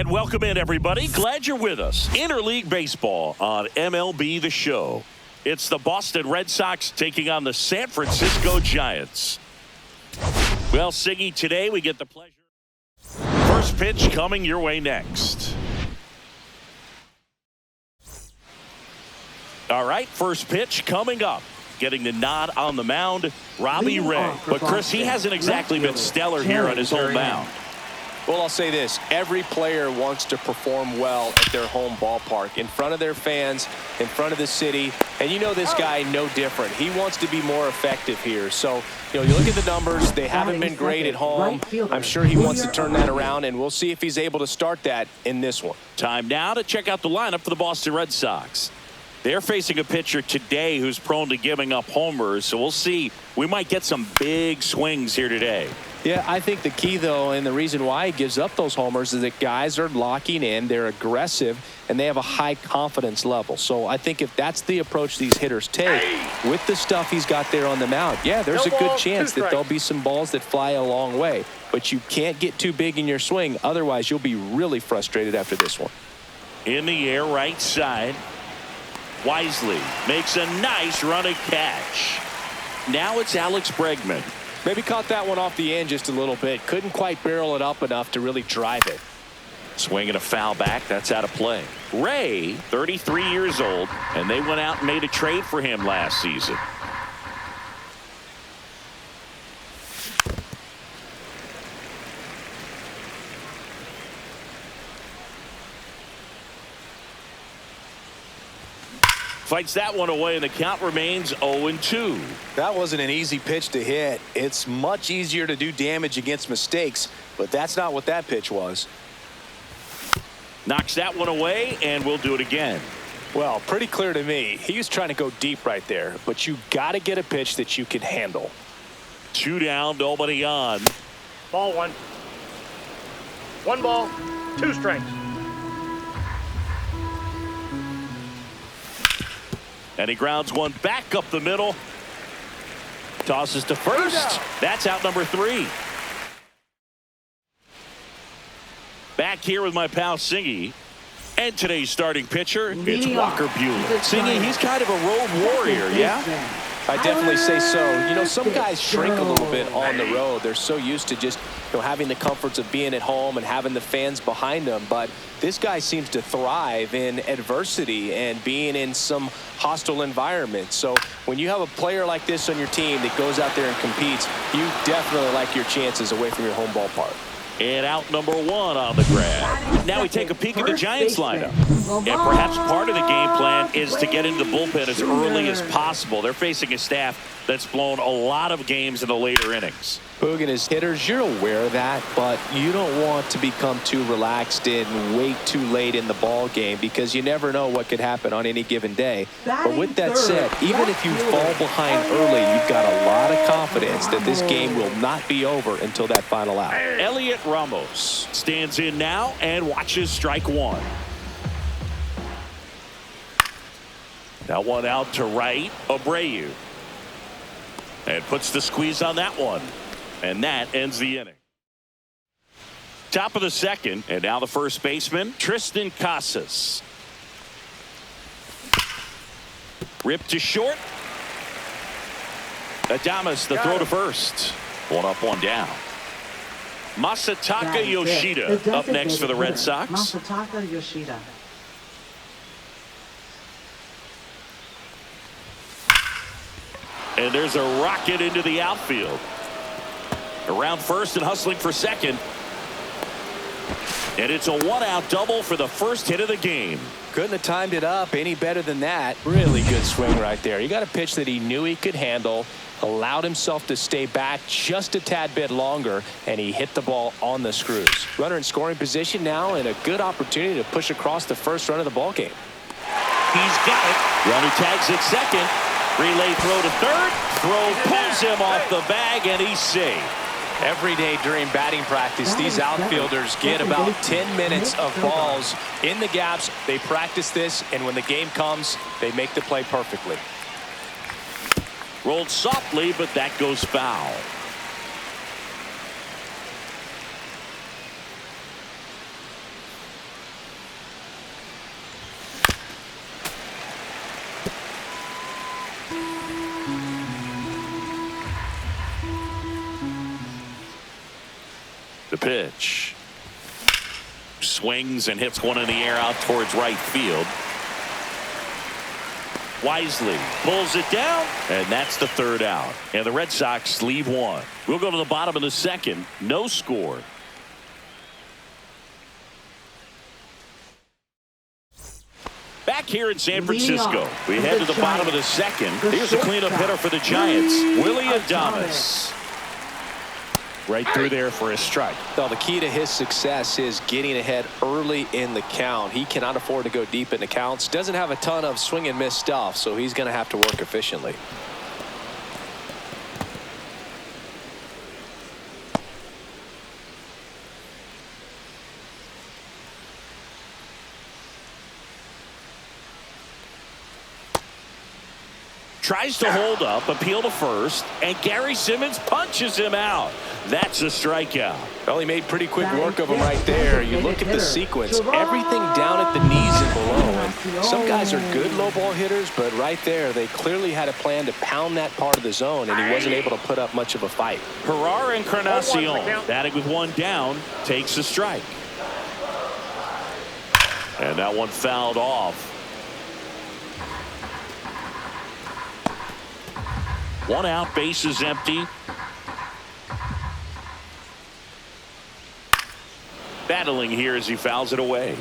And welcome in, everybody. Glad you're with us. Interleague Baseball on MLB The Show. It's the Boston Red Sox taking on the San Francisco Giants. Well, Siggy, today we get the pleasure. First pitch coming your way next. All right, first pitch coming up. Getting the nod on the mound, Robbie Ray. But, Chris, he hasn't exactly been stellar here on his home mound. Well, I'll say this. Every player wants to perform well at their home ballpark, in front of their fans, in front of the city. And you know this guy no different. He wants to be more effective here. So, you look at the numbers. They haven't been great at home. I'm sure he wants to turn that around, and we'll see if he's able to start that in this one. Time now to check out the lineup for the Boston Red Sox. They're facing a pitcher today who's prone to giving up homers, so we'll see. We might get some big swings here today. Yeah, I think the key, though, and the reason why he gives up those homers is that guys are locking in, they're aggressive, and they have a high confidence level. So I think if that's the approach these hitters take with the stuff he's got there on the mound, yeah, there's a good chance that there'll be some balls that fly a long way. But you can't get too big in your swing, otherwise you'll be really frustrated after this one. In the air, right side. Wisely makes a nice running catch. Now it's Alex Bregman. Maybe caught that one off the end just a little bit. Couldn't quite barrel it up enough to really drive it. Swinging a foul back. That's out of play. Ray, 33 years old, and they went out and made a trade for him last season. Fights that one away, and the count remains 0-2. That wasn't an easy pitch to hit. It's much easier to do damage against mistakes, but that's not what that pitch was. Knocks that one away, and we'll do it again. Well, pretty clear to me. He was trying to go deep right there, but you got to get a pitch that you can handle. 2 down, nobody on. Ball one. 1 ball, 2 strikes. And he grounds one back up the middle. Tosses to first. That's out number 3. Back here with my pal Singy. And today's starting pitcher, it's Walker Buehler. Singy, he's kind of a road warrior, yeah? I definitely say so. Some guys shrink a little bit on the road. They're so used to just having the comforts of being at home and having the fans behind them. But this guy seems to thrive in adversity and being in some hostile environment. So when you have a player like this on your team that goes out there and competes, you definitely like your chances away from your home ballpark. And out number 1 on the grab. Now we take a peek at the Giants lineup. And perhaps part of the game plan is to get into the bullpen as early as possible. They're facing a staff that's blown a lot of games in the later innings. Boog and his hitters, you're aware of that, but you don't want to become too relaxed and wait too late in the ball game because you never know what could happen on any given day. But with that said, even if you fall behind early, you've got a lot of confidence that this game will not be over until that final out. Elliot Ramos stands in now and watches strike 1. That one out to right, Abreu. And puts the squeeze on that one. And that ends the inning. Top of the second, and now the first baseman, Tristan Casas. Ripped to short. Adames, the throw to first. 1 up, 1 down. Masataka Yoshida up next for the Red Sox. Masataka Yoshida. And there's a rocket into the outfield. Around first and hustling for second. And it's a 1-out double for the first hit of the game. Couldn't have timed it up any better than that. Really good swing right there. He got a pitch that he knew he could handle, allowed himself to stay back just a tad bit longer, and he hit the ball on the screws. Runner in scoring position now, and a good opportunity to push across the first run of the ball game. He's got it. Runner tags at second. Relay throw to third. Throw pulls him off the bag, and he's safe. Every day during batting practice, these outfielders get about 10 minutes of balls in the gaps. They practice this, and when the game comes, they make the play perfectly. Rolled softly, but that goes foul. pitch. Swings and hits one in the air out towards right field. Wisely pulls it down, and that's the third out. And the Red Sox leave one. We'll go to the bottom of the second. No score. Back here in San Francisco, we head to the bottom of the second. Here's a cleanup hitter for the Giants, Willie Adames. Right through there for a strike. Well, the key to his success is getting ahead early in the count. He cannot afford to go deep in the counts. Doesn't have a ton of swing and miss stuff, so he's going to have to work efficiently. Tries to hold up, appeal to first, and Gary Simmons punches him out. That's a strikeout. Well, he made pretty quick work of him right there. You look at the sequence, everything down at the knees and below. And some guys are good low ball hitters, but right there, they clearly had a plan to pound that part of the zone, and he wasn't able to put up much of a fight. Herrera Encarnacion, batting with one down, takes a strike. And that one fouled off. One out, base is empty. Battling here as he fouls it away.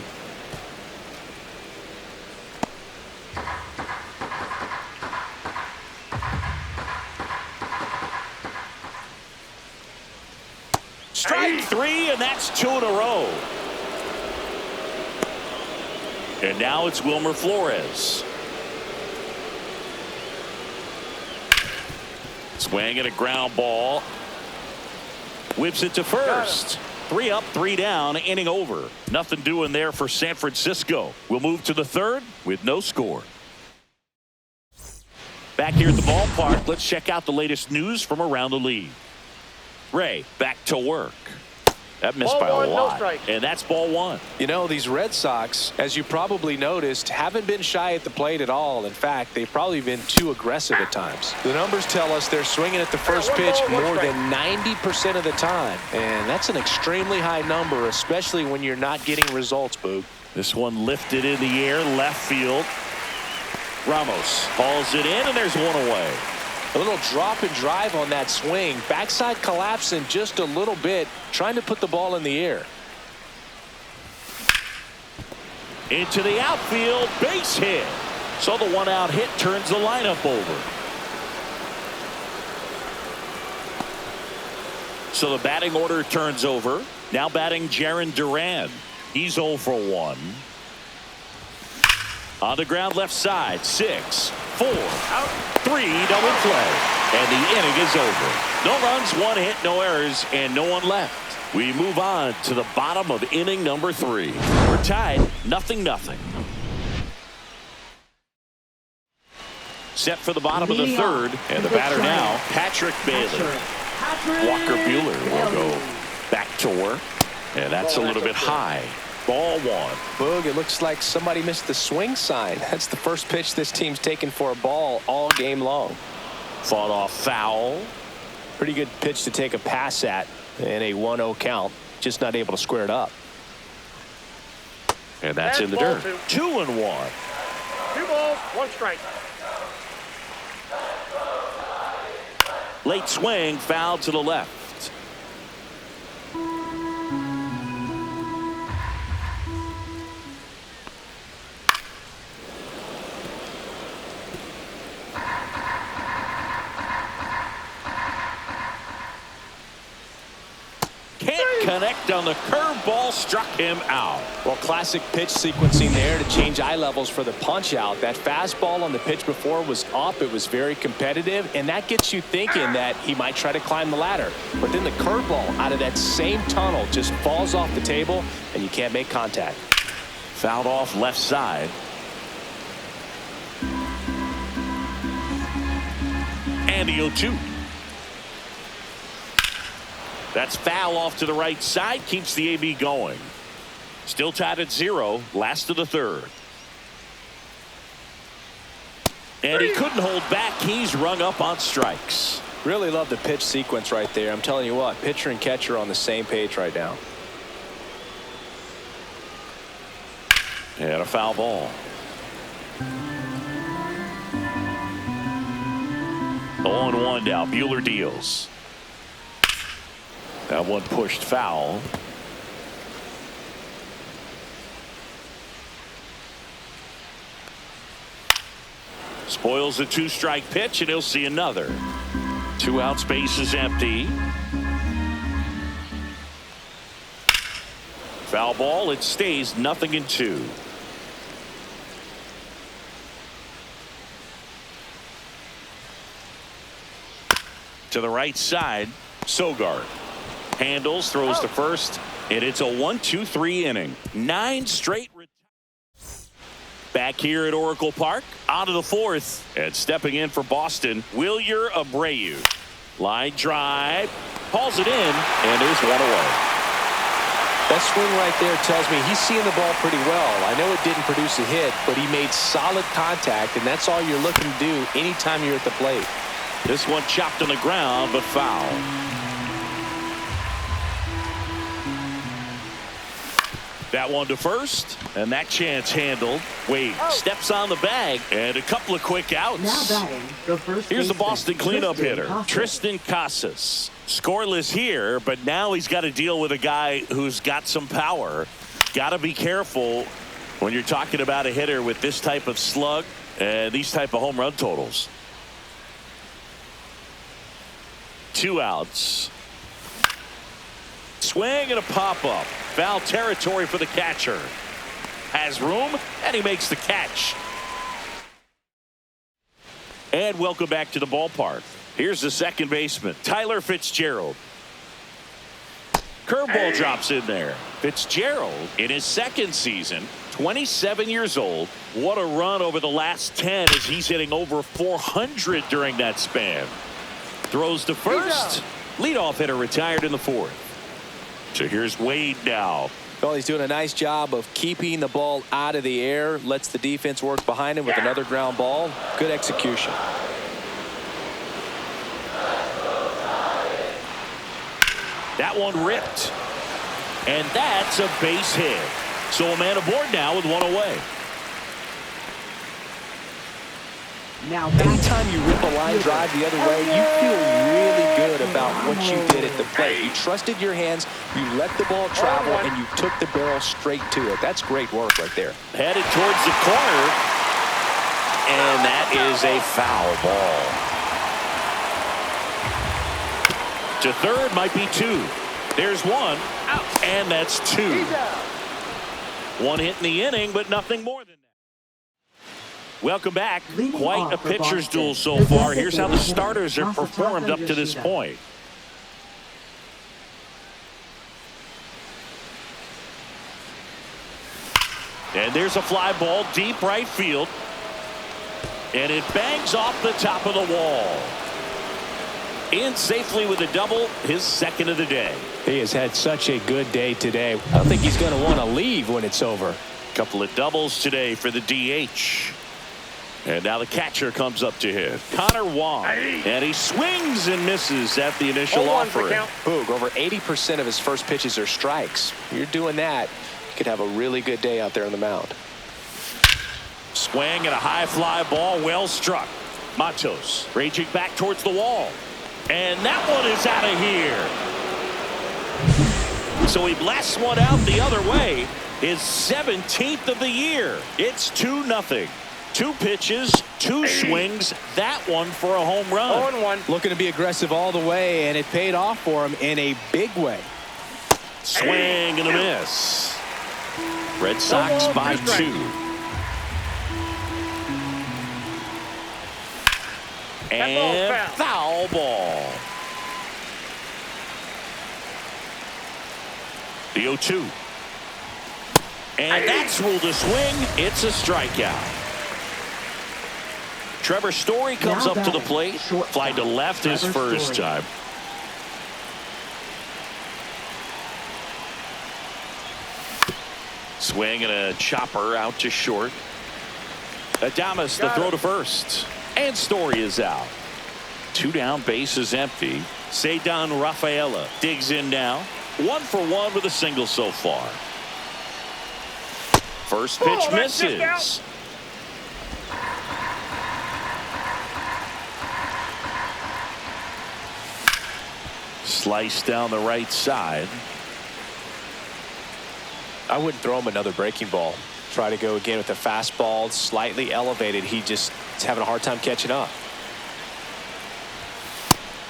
Strike three, and that's two in a row. And now it's Wilmer Flores. Swing and a ground ball. Whips it to first. 3 up, 3 down, inning over. Nothing doing there for San Francisco. We'll move to the third with no score. Back here at the ballpark, let's check out the latest news from around the league. Ray, back to work. That missed by a lot. And that's ball one. You know, these Red Sox, as you probably noticed, haven't been shy at the plate at all. In fact, they've probably been too aggressive at times. The numbers tell us they're swinging at the first pitch more than 90% of the time. And that's an extremely high number, especially when you're not getting results, Boog. This one lifted in the air, left field. Ramos hauls it in, and there's one away. A little drop and drive on that swing. Backside collapsing just a little bit, trying to put the ball in the air. Into the outfield, base hit. So the one out hit turns the lineup over. So the batting order turns over. Now batting Jarren Duran. He's 0 for 1. On the ground left side, 6, 4, out, 3, double play. And the inning is over. No runs, 1 hit, no errors, and no one left. We move on to the bottom of inning number 3. We're tied 0-0. Set for the bottom of the third, and the batter now, Patrick Bailey. Walker Buehler will go back to work, and that's a little bit high. Ball one. Boog, it looks like somebody missed the swing sign. That's the first pitch this team's taken for a ball all game long. Fought off foul. Pretty good pitch to take a pass at in a 1-0 count. Just not able to square it up. And that's in the dirt. 2-1. 2 balls, 1 strike. Late swing, foul to the left. Connect on the curveball, struck him out. Well, classic pitch sequencing there to change eye levels for the punch out. That fastball on the pitch before was up. It was very competitive, and that gets you thinking that he might try to climb the ladder. But then the curveball out of that same tunnel just falls off the table, and you can't make contact. Fouled off left side. And the 0-2. That's foul off to the right side, keeps the AB going. Still tied at 0, last of the third. And he couldn't hold back. He's rung up on strikes. Really love the pitch sequence right there. I'm telling you what, pitcher and catcher on the same page right now. And a foul ball. 0-1 now. Buehler deals. That one pushed foul. Spoils the 2-strike pitch, and he'll see another. 2 outs, base is empty. Foul ball. It stays 0-2. To the right side, Sogard handles, throws to first, and it's a 1-2-3 inning. 9 straight. Back here at Oracle Park, out of the 4th, and stepping in for Boston, Wilyer Abreu. Line drive, hauls it in, and there's one away. That swing right there tells me he's seeing the ball pretty well. I know it didn't produce a hit, but he made solid contact, and that's all you're looking to do anytime you're at the plate. This one chopped on the ground, but foul. That one to first, and that chance handled. Wade steps on the bag, and a couple of quick outs. Now batting, the first Here's the baseman, Boston cleanup hitter, Casas. Tristan Casas. Scoreless here, but now he's got to deal with a guy who's got some power. Got to be careful when you're talking about a hitter with this type of slug and these type of home run totals. 2 outs. Swing and a pop-up. Foul territory for the catcher. Has room, and he makes the catch. And welcome back to the ballpark. Here's the second baseman, Tyler Fitzgerald. Curveball drops in there. Fitzgerald, in his second season, 27 years old. What a run over the last 10 as he's hitting over 400 during that span. Throws to first. Leadoff hitter retired in the 4th. So here's Wade now. Well, he's doing a nice job of keeping the ball out of the air. Lets the defense work behind him with another ground ball. Good execution. That one ripped. And that's a base hit. So a man aboard now with one away. Now Anytime you rip a line drive the other way, you feel really good about what you did at the plate. You trusted your hands, you let the ball travel, and you took the barrel straight to it. That's great work right there. Headed towards the corner. And that is a foul ball. To third might be 2. There's 1. And that's 2. 1 hit in the inning, but nothing more than that. Welcome back. Quite a pitcher's duel so far. Here's how the starters have performed up to this point. And there's a fly ball deep right field. And it bangs off the top of the wall. In safely with a double, his second of the day. He has had such a good day today. I don't think he's going to want to leave when it's over. Couple of doubles today for the DH. And now the catcher comes up to hit. Connor Wong. And he swings and misses at the initial offering. Boog, over 80% of his first pitches are strikes. You're doing that, you could have a really good day out there on the mound. Swing and a high fly ball, well struck. Matos raging back towards the wall. And that one is out of here. So he blasts one out the other way. His 17th of the year. It's 2-0. 2 pitches, 2 swings. That one for a home run. 0-1. Looking to be aggressive all the way, and it paid off for him in a big way. Swing and a miss. Red Sox by 2. And foul ball. The 0-2. And that's ruled a swing. It's a strikeout. Trevor Story comes up to the plate. Fly to left his first time. Swing and a chopper out to short. Adames the throw to first. And Story is out. Two down, bases empty. Cedar Rafaela digs in now. 1 for 1 with a single so far. First pitch misses. Slice down the right side. I wouldn't throw him another breaking ball. Try to go again with the fastball, slightly elevated. He just is having a hard time catching up.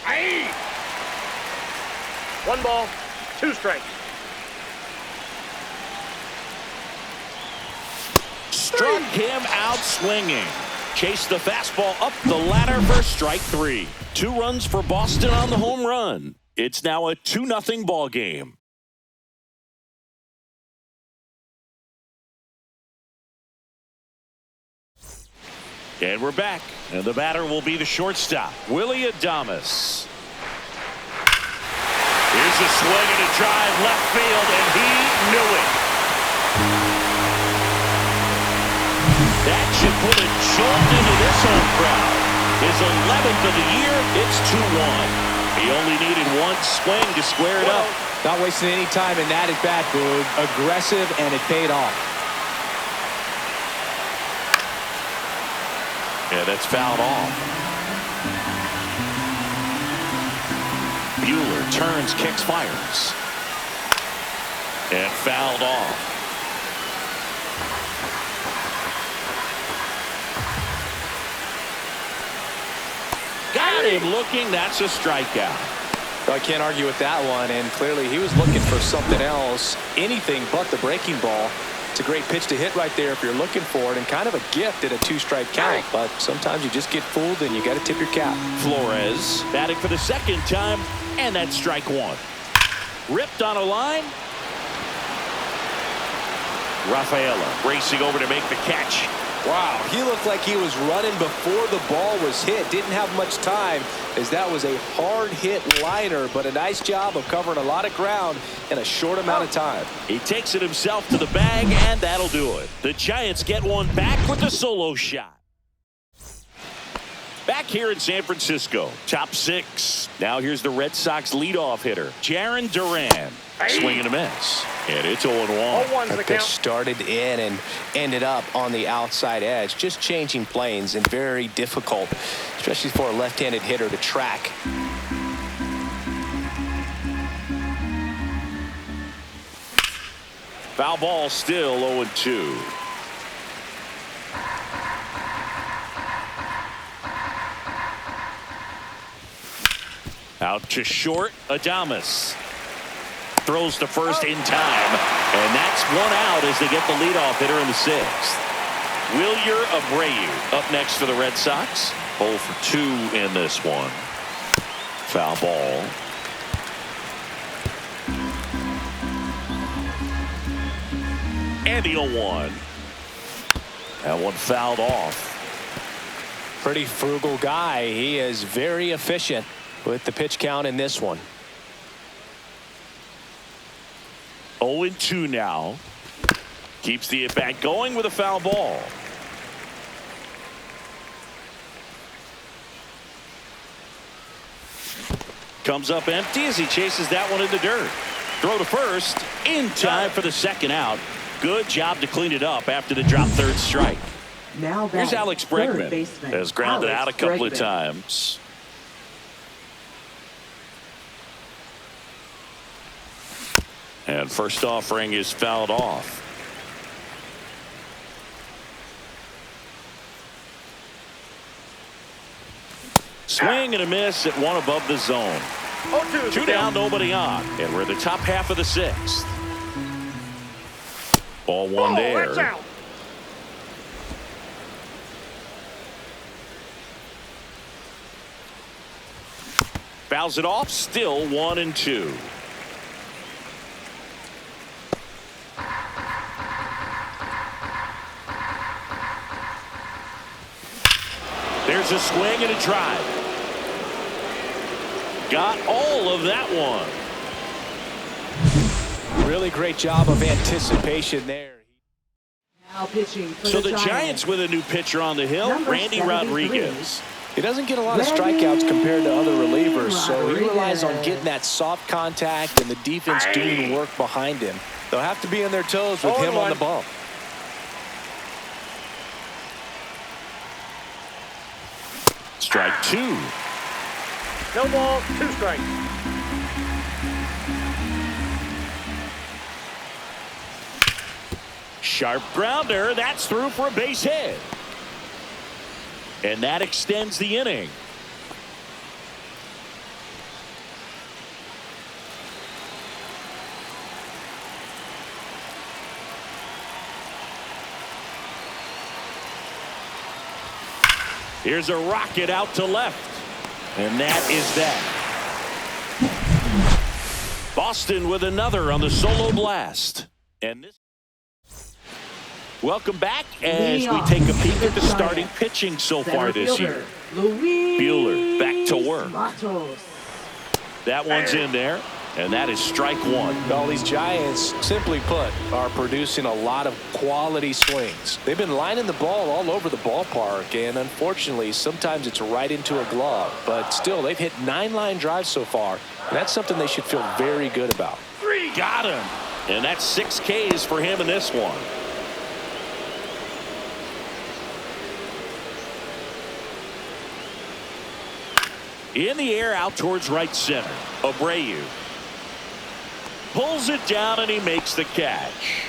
Aye. 1 ball, 2 strikes. Struck him out swinging. Chased the fastball up the ladder for strike 3. 2 runs for Boston on the home run. It's now a 2-0 ball game. And we're back. And the batter will be the shortstop, Willie Adames. Here's a swing and a drive left field, and he knew it. That should put a jolt into this home crowd. His 11th of the year, it's 2-1. He only needed 1 swing to square it up. Not wasting any time in that at bat, Boog. Aggressive, and it paid off. Yeah, that's fouled off. Buehler turns, kicks, fires. And fouled off. Got him looking. That's a strikeout. I can't argue with that one, and clearly he was looking for something else, anything but the breaking ball. It's a great pitch to hit right there if you're looking for it, and kind of a gift at a 2-strike count, but sometimes you just get fooled and you got to tip your cap. Flores batting for the 2nd time, and that's strike 1. Ripped on a line. Rafaela racing over to make the catch. Wow, he looked like he was running before the ball was hit. Didn't have much time, as that was a hard hit liner, but a nice job of covering a lot of ground in a short amount of time. He takes it himself to the bag, and that'll do it. The Giants get one back with a solo shot. Back here in San Francisco, top 6. Now here's the Red Sox leadoff hitter, Jarren Duran. Swing and a miss. And it's 0-1. That pitch started in and ended up on the outside edge. Just changing planes, and very difficult, especially for a left-handed hitter to track. Foul ball, still 0-2. Out to short, Adames. Throws to first in time, and that's 1 out as they get the leadoff hitter in the 6th. Wilyer Abreu up next for the Red Sox. 0 for 2 in this one. Foul ball. And the 0-1. That one fouled off. Pretty frugal guy. He is very efficient with the pitch count in this one. 0-2 now. Keeps the at-bat going with a foul ball. Comes up empty as he chases that one in the dirt. Throw to first in time for the 2nd out. Good job to clean it up after the drop 3rd strike. Now here's Alex Bregman. baseman, Has grounded Alex out a couple of Bregman. times. And first offering is fouled off. Swing and a miss at 1 above the zone. 2 down, nobody on. And we're in the top half of the 6th. Ball 1 there. That's out. Fouls it off, still 1-2. There's a swing and a drive. Got all of that one. Really great job of anticipation there. Now pitching for So the Giants with a new pitcher on the hill, Number Randy 73. Rodriguez. He doesn't get a lot of strikeouts compared to other relievers, so he relies on getting that soft contact and the defense doing work behind him. They'll have to be on their toes with him on the bump. Strike 2. No ball, 2 strikes. Sharp grounder. That's through for a base hit. And that extends the inning. Here's a rocket out to left. And that is that. Boston with another on the solo blast. And this. Welcome back as we take a peek at the starting pitching so far this year. Buehler back to work. That one's in there, and that is strike 1. Well, these Giants, simply put, are producing a lot of quality swings. They've been lining the ball all over the ballpark, and unfortunately, sometimes it's right into a glove. But still, they've hit 9 line drives so far, and that's something they should feel very good about. 3 got him, and that's 6 Ks for him in this one. In the air out towards right center. Abreu pulls it down and he makes the catch.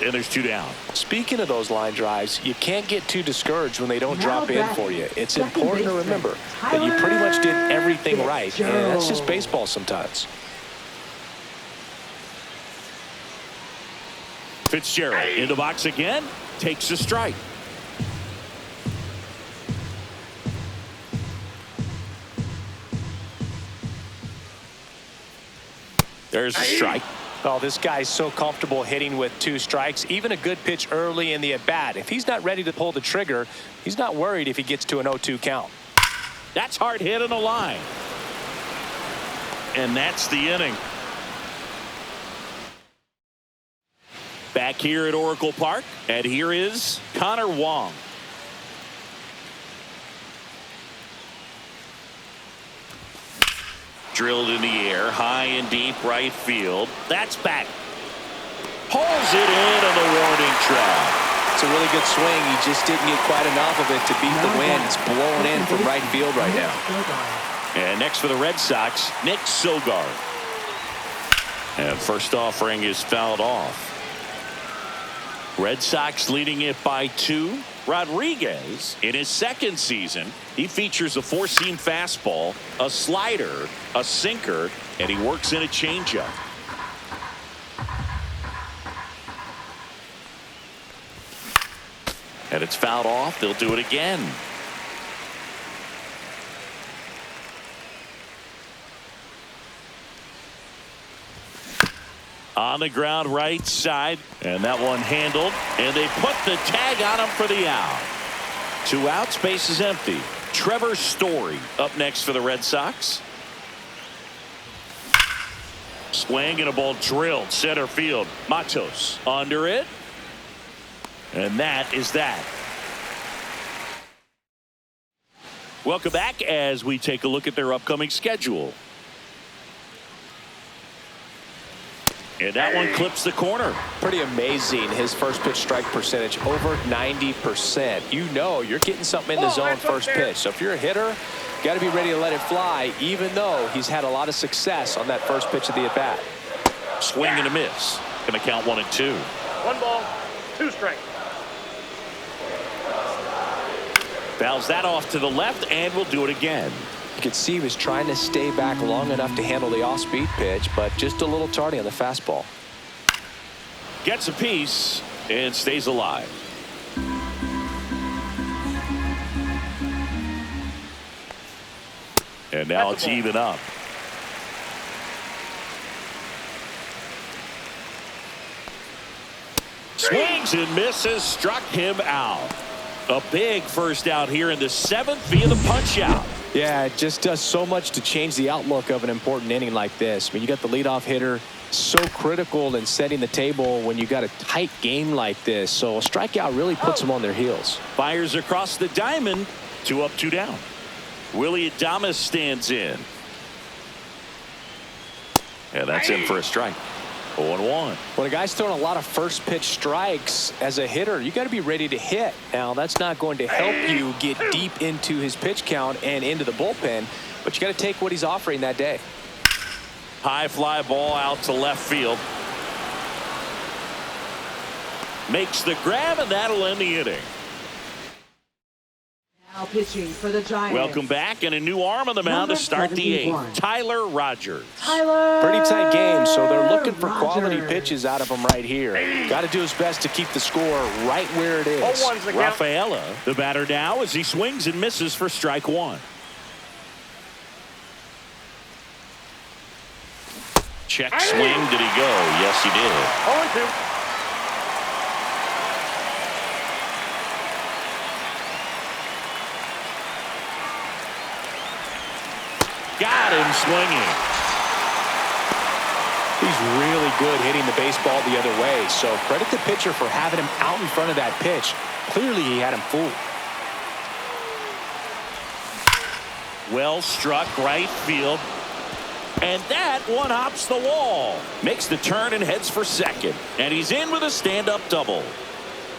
And there's 2 down. Speaking of those line drives, you can't get too discouraged when they don't drop in for you. It's important to remember that you pretty much did everything right, and that's just baseball sometimes. Fitzgerald in the box again, takes a strike. There's a strike. Oh, this guy's so comfortable hitting with 2 strikes. Even a good pitch early in the at-bat. If he's not ready to pull the trigger, he's not worried if he gets to an 0-2 count. That's hard hit on the line. And that's the inning. Back here at Oracle Park, and here is Connor Wong. Drilled in the air, high and deep right field. That's back. Pulls it in on the warning track. It's a really good swing. He just didn't get quite enough of it to beat the wind. It's blowing in from right field right now. And next for the Red Sox, Nick Sogard. And first offering is fouled off. Red Sox leading it by 2. Rodriguez, in his 2nd season, he features a 4-seam fastball, a slider, a sinker, and he works in a changeup. And it's fouled off. They'll do it again. On the ground right side, and that one handled, and they put the tag on him for the out. 2 outs, base is empty. Trevor Story up next for the Red Sox. Swing and a ball drilled center field. Matos under it, and that is that. Welcome back as we take a look at their upcoming schedule. And that one clips the corner. Pretty amazing. His first pitch strike percentage over 90%. You know you're getting something in the zone first pitch. So if you're a hitter, got to be ready to let it fly, even though he's had a lot of success on that first pitch of the at bat. Swing and a miss. Going to count 1 and 2. 1 ball, 2 strikes. Fouls that off to the left, and we'll do it again. You could see he was trying to stay back long enough to handle the off-speed pitch, but just a little tardy on the fastball. Gets a piece and stays alive. And now it's even up. Swings and misses, struck him out. A big first out here in the 7th via the punch out. Yeah, it just does so much to change the outlook of an important inning like this. I mean, you got the leadoff hitter, so critical in setting the table when you got a tight game like this. So a strikeout really puts them on their heels. Fires across the diamond, 2 up, 2 down. Willie Adames stands in. And that's in for a strike. 0-1. When a guy's throwing a lot of first pitch strikes as a hitter, you got to be ready to hit. Now, that's not going to help you get deep into his pitch count and into the bullpen, but you got to take what he's offering that day. High fly ball out to left field. Makes the grab, and that'll end the inning. Now pitching for the Giants. Welcome back, and a new arm on the mound to start the 71. eighth. Tyler Rogers. Tyler. Pretty tight game, so they're looking for Rogers. quality pitches out of him right here. Got to do his best to keep the score right where it is. 0-1's the count. Rafaela, the batter now, as he swings and misses for strike one. Check swing. Did he go? Yes, he did. 0-2. Got him swinging. He's really good hitting the baseball the other way, so credit the pitcher for having him out in front of that pitch. Clearly, he had him fooled. Well struck right field. And that one hops the wall. Makes the turn and heads for second. And he's in with a stand-up double.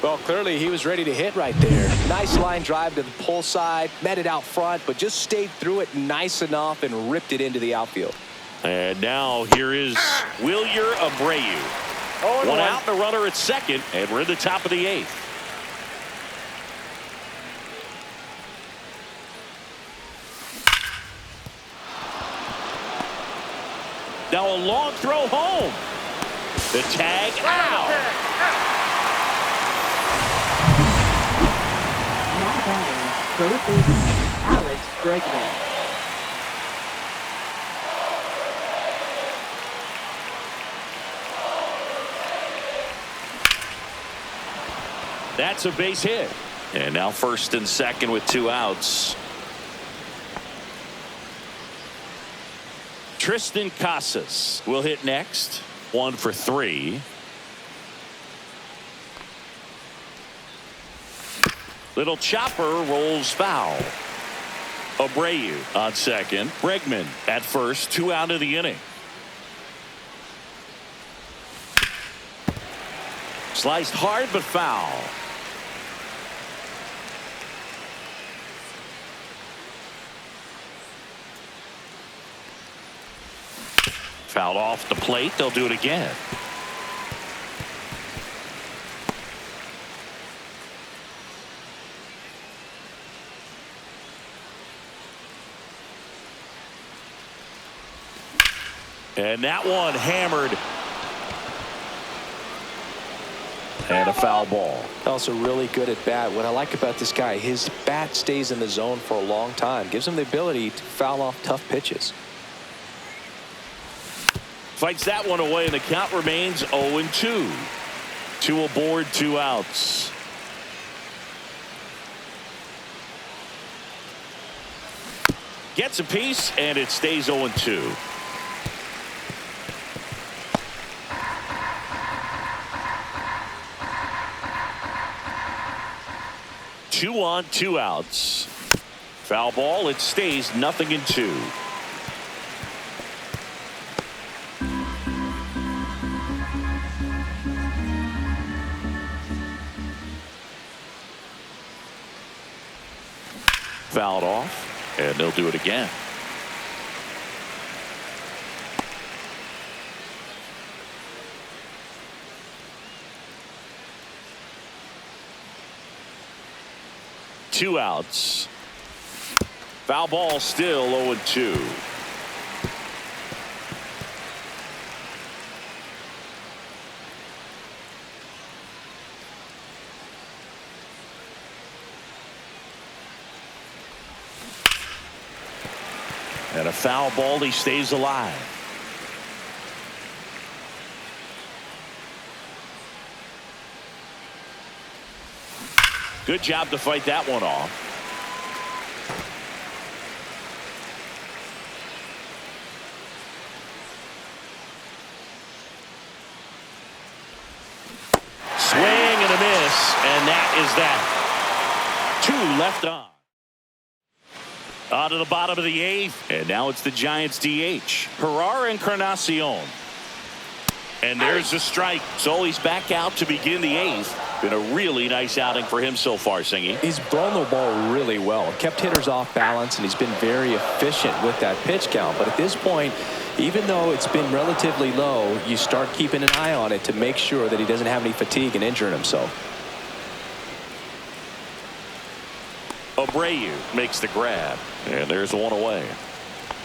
Well, clearly he was ready to hit right there. Nice line drive to the pull side, met it out front, but just stayed through it nice enough and ripped it into the outfield. And now here is Wilyer Abreu. 0-1. One out, the runner at second, and we're in the top of the eighth. Now a long throw home. The tag out. Now batting, third baseman, Alex Bregman. That's a base hit. And now first and second with two outs. Tristan Casas will hit next. 1 for 3. Little chopper rolls foul. Abreu on second. Bregman at first. 2 out of the inning. Sliced hard but foul. Fouled off the plate. They'll do it again. And that one hammered. And a foul ball. Also really good at bat. What I like about this guy, his bat stays in the zone for a long time. Gives him the ability to foul off tough pitches. Fights that one away, and the count remains 0-2. 2 aboard, 2 outs. Gets a piece, and it stays 0-2. Two on, 2 outs. Foul ball. It stays 0-2. Fouled off, and they'll do it again. Two outs. Foul ball, still 0-2. And a foul ball, he stays alive. Good job to fight that one off. Swing and a miss, and that is that. 2 left on. On to the bottom of the eighth. And now it's the Giants DH. Herrera Encarnacion. And there's the strike. So he's back out to begin the eighth. Been a really nice outing for him so far, Singy. He's thrown the ball really well. Kept hitters off balance, and he's been very efficient with that pitch count. But at this point, even though it's been relatively low, you start keeping an eye on it to make sure that he doesn't have any fatigue and injuring himself. Abreu makes the grab. And there's one away.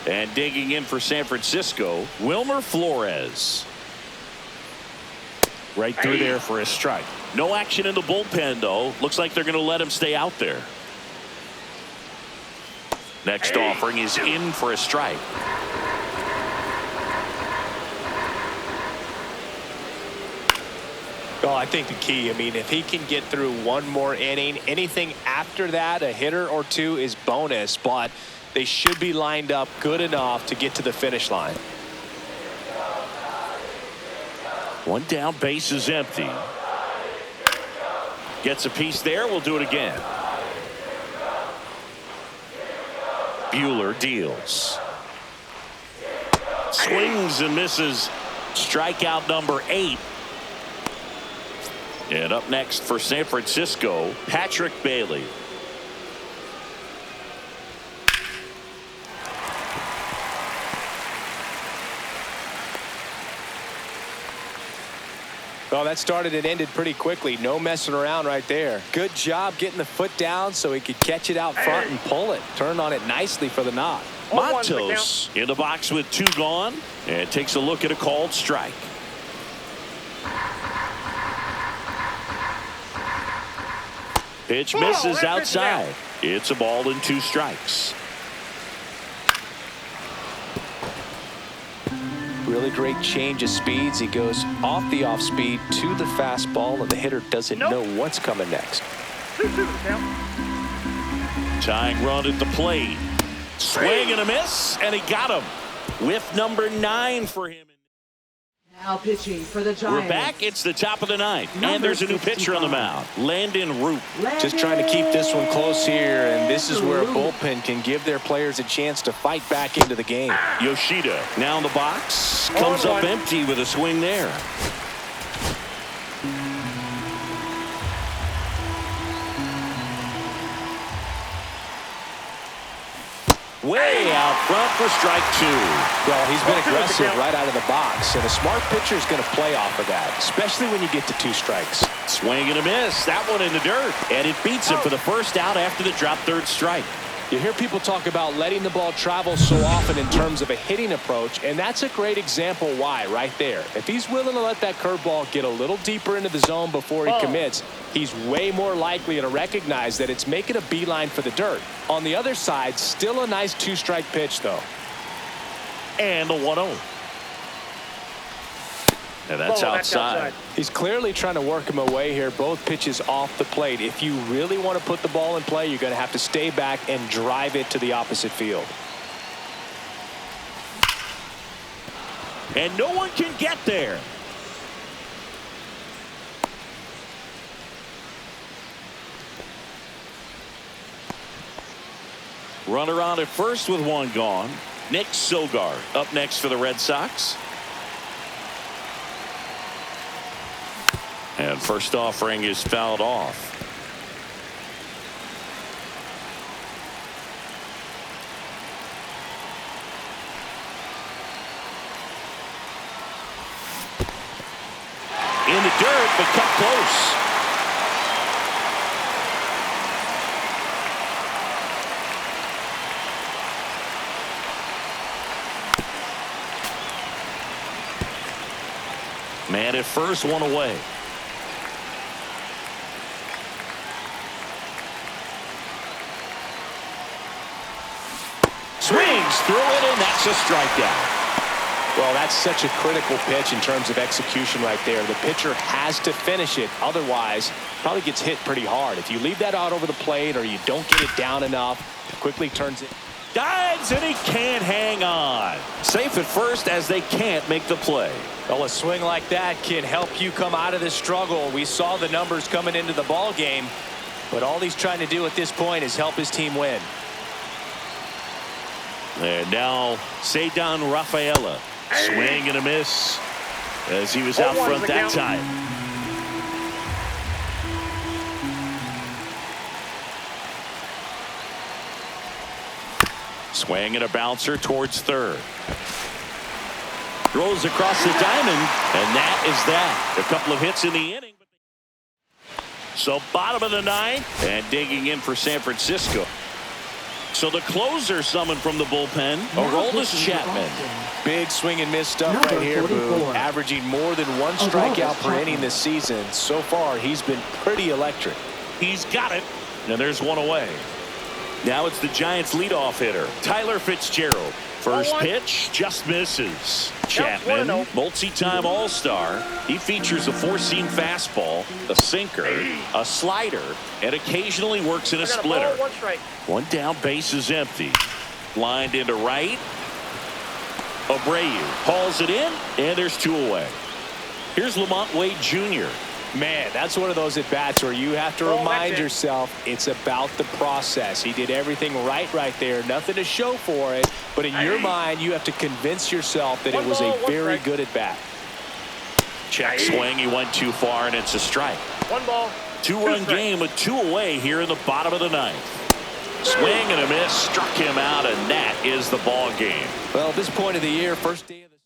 And digging in for San Francisco, Wilmer Flores. Right through there for a strike. No action in the bullpen, though. Looks like they're going to let him stay out there. Next offering is in for a strike. Well, I think the key, if he can get through one more inning, anything after that, a hitter or two is bonus, but they should be lined up good enough to get to the finish line. One down, base is empty. Gets a piece there. We'll do it again. Buehler deals. Swings and misses. Strikeout number 8. And up next for San Francisco, Patrick Bailey. Well, that started and ended pretty quickly. No messing around right there. Good job getting the foot down so he could catch it out front and pull it. Turned on it nicely for the knock. Matos in the box with 2 gone and takes a look at a called strike. Pitch misses outside. It's a ball and 2 strikes. Really great change of speeds. He goes off the off speed to the fastball, and the hitter doesn't know what's coming next. 2-2 count. Tying run at the plate. Swing and a miss, and he got him. Whiff number 9 for him. Now pitching for the Giants. We're back. It's the top of the 9th. And there's a new pitcher on the mound. Landon Root. Just trying to keep this one close here, and this is where a bullpen can give their players a chance to fight back into the game. Yoshida now in the box. Comes up empty with a swing there. Way out front for strike 2. Well, he's been aggressive right out of the box, and a smart pitcher is going to play off of that, especially when you get to 2 strikes. Swing and a miss. That one in the dirt. And it beats him for the first out after the drop 3rd strike. You hear people talk about letting the ball travel so often in terms of a hitting approach, and that's a great example why right there. If he's willing to let that curveball get a little deeper into the zone before he commits, he's way more likely to recognize that it's making a beeline for the dirt. On the other side, still a nice 2-strike pitch, though. And the 1-0. And that's outside. He's clearly trying to work him away here. Both pitches off the plate. If you really want to put the ball in play, you're going to have to stay back and drive it to the opposite field. And no one can get there. Runner on at first with 1 gone. Nick Sogard up next for the Red Sox. And first offering is fouled off. In the dirt, but kept close. Man at first, 1 away. Swings through it, and that's a strikeout. Well, that's such a critical pitch in terms of execution right there. The pitcher has to finish it. Otherwise, probably gets hit pretty hard. If you leave that out over the plate or you don't get it down enough, it quickly turns it. Dives, and he can't hang on. Safe at first as they can't make the play. Well, a swing like that can help you come out of this struggle. We saw the numbers coming into the ball game, but all he's trying to do at this point is help his team win. And now Cedar Rafaela. Swing and a miss as he was out front that time. Swing and a bouncer towards third. Throws across the diamond, and that is that. A couple of hits in the inning. So bottom of the ninth, and digging in for San Francisco. So the closer summoned from the bullpen, Aroldis Chapman. Big swing and miss stuff Number right here, 44. Boo. Averaging more than one strikeout per inning this season. So far, he's been pretty electric. He's got it, and there's one away. Now it's the Giants' leadoff hitter, Tyler Fitzgerald. First pitch just misses. Chapman, multi-time All-Star. He features a four-seam fastball, a sinker, a slider, and occasionally works in a splitter. One down, base is empty. Lined into right. Abreu hauls it in, and there's two away. Here's Lamont Wade Jr. Man, that's one of those at-bats where you have to remind yourself it's about the process. He did everything right there. Nothing to show for it. But in your mind, you have to convince yourself that it was a very good at-bat. Check swing. He went too far, and it's a strike. 1 ball. Two-run game with two away here in the bottom of the ninth. Swing and a miss. Struck him out, and that is the ball game. Well, at this point of the year, first day of the